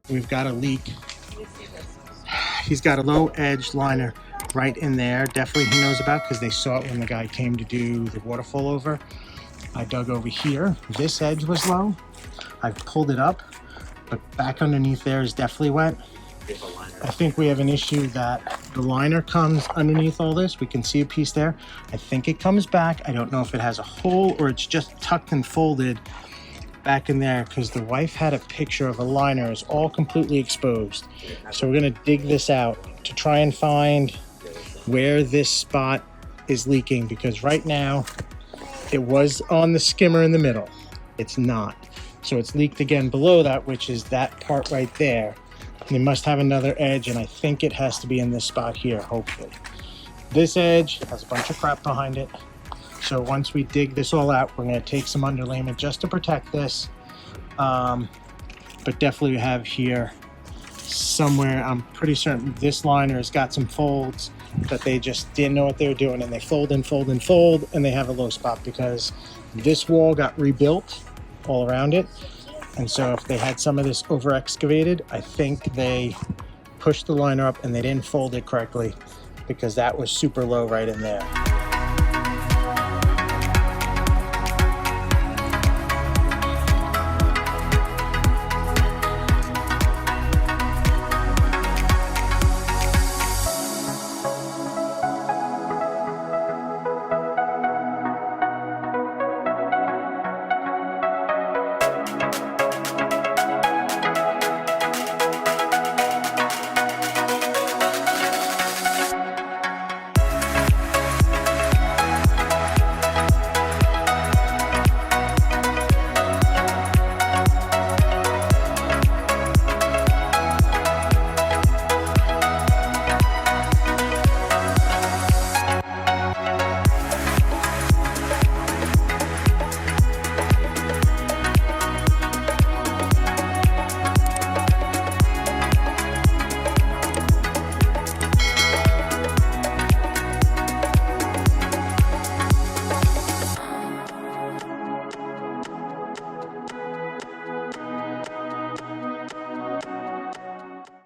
we've got a leak. He's got a low edge liner right in there. Definitely he knows about, because they saw it when the guy came to do the waterfall over. I dug over here. This edge was low. I pulled it up, but back underneath there is definitely wet. I think we have an issue that the liner comes underneath all this. We can see a piece there. I think it comes back. I don't know if it has a hole or it's just tucked and folded back in there, because the wife had a picture of a liner is all completely exposed. So we're gonna dig this out to try and find where this spot is leaking, because right now it was on the skimmer in the middle. It's not. So it's leaked again below that, which is that part right there. They must have another edge, and I think it has to be in this spot here, hopefully. This edge has a bunch of crap behind it. So once we dig this all out, we're gonna take some underlayment just to protect this. But definitely we have here somewhere, I'm pretty certain this liner has got some folds that they just didn't know what they were doing, and they fold and fold and fold, and they have a low spot because this wall got rebuilt all around it. And so if they had some of this over excavated, I think they pushed the liner up and they didn't fold it correctly, because that was super low right in there.